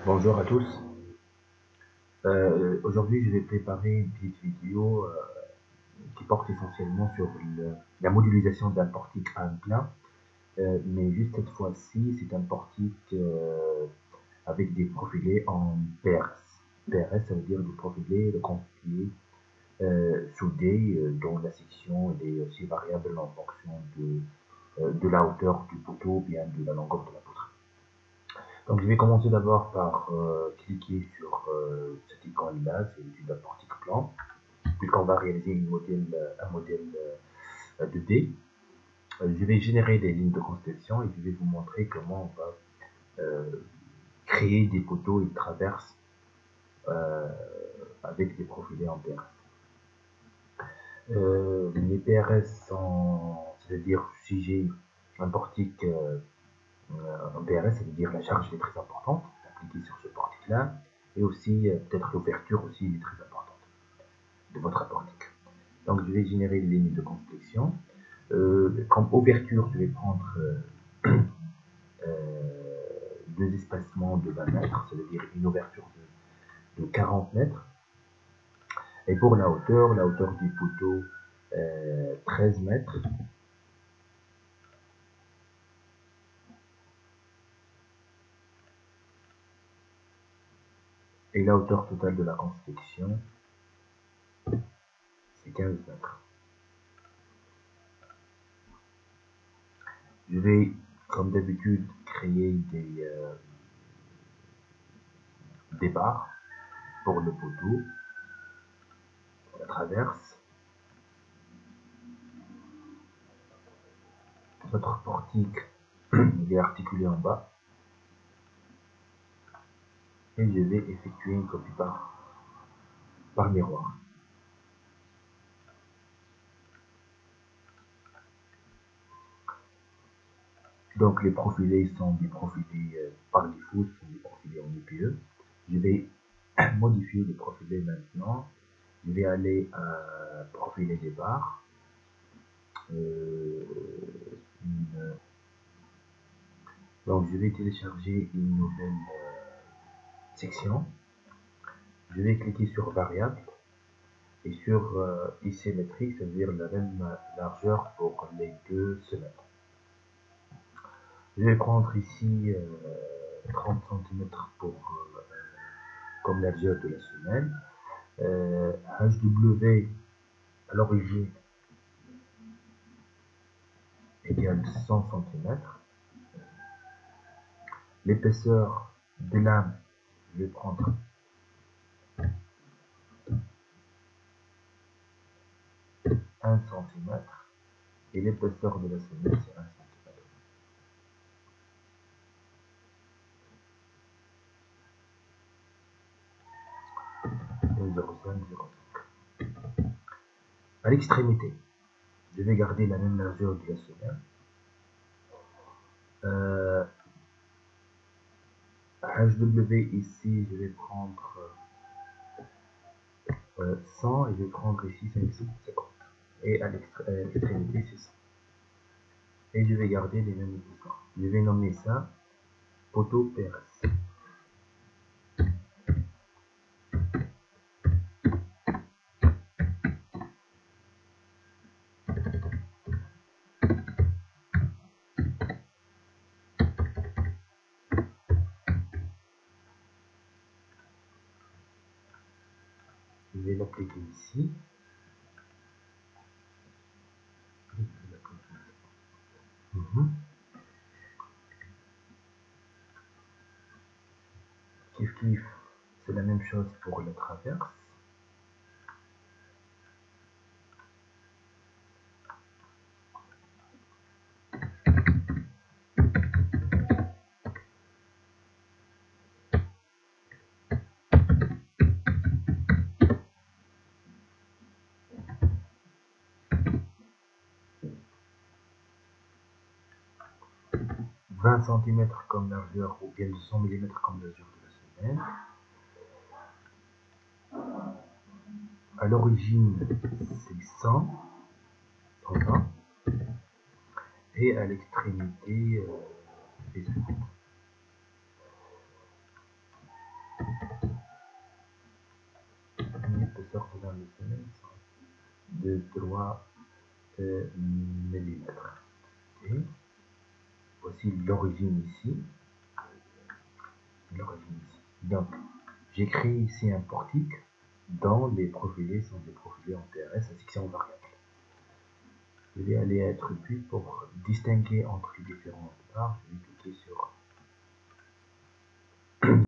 Bonjour à tous. Aujourd'hui, je vais préparer une petite vidéo qui porte essentiellement sur la modélisation d'un portique à un plat. Mais juste cette fois-ci, c'est un portique avec des profilés en PRS. PRS, ça veut dire des profilés reconstitués, soudés, dont la section est aussi variable en fonction de la hauteur du poteau ou bien de la longueur de la poutre. Donc je vais commencer d'abord par cliquer sur cette icône-là, c'est l'étude d'un portique plan, puisqu'on va réaliser un modèle 2D. Je vais générer des lignes de constellation et je vais vous montrer comment on va euh, créer des poteaux et traverses euh, avec des profilés en PRS. Les PRS sont, c'est-à-dire si j'ai un portique en PRS, ça veut dire la charge est très importante appliquée sur ce portique-là, et aussi peut-être l'ouverture aussi est très importante de votre portique. Donc je vais générer une ligne de construction. Comme ouverture, je vais prendre deux espacements de 20 mètres, ça veut dire une ouverture de 40 mètres. Et pour la hauteur du poteau, 13 mètres. Et la hauteur totale de la construction, c'est 15 mètres. Je vais, comme d'habitude, créer des barres pour le poteau, pour la traverse. Notre portique est articulé en bas. Et je vais effectuer une copie par miroir. Donc les profilés sont des profilés par défaut, ce sont des profilés en EPE. Je vais modifier les profilés maintenant. Je vais aller à profiler des barres. Une... Donc je vais télécharger une nouvelle section. Je vais cliquer sur variable et sur isymétrique, c'est-à-dire la même largeur pour les deux semelles. Je vais prendre ici 30 cm pour comme largeur de la semelle. HW à l'origine égale 100 cm. L'épaisseur des lames, je vais prendre 1 cm. Et l'épaisseur de la semelle, c'est 1 cm. 0,5, 0,5. À l'extrémité, je vais garder la même largeur de la semelle. HW ici, je vais prendre 100 et je vais prendre ici 50. Et à l'extrémité, c'est 100. Et je vais garder les mêmes épaisseurs. Je vais nommer ça poteau PRS. Je vais l'appliquer ici. Kiff, c'est la même chose pour la traverse. « 20 cm comme largeur ou bien 200 mm comme largeur de la semelle. À l'origine, c'est 120. Et à l'extrémité, c'est 50. de 3 mm. Ok. Voici l'origine ici. Donc, j'ai créé ici un portique dont les profilés sont des profilés en TRS à section variable. Je vais aller à attributs pour distinguer entre les différents barres. Je vais cliquer sur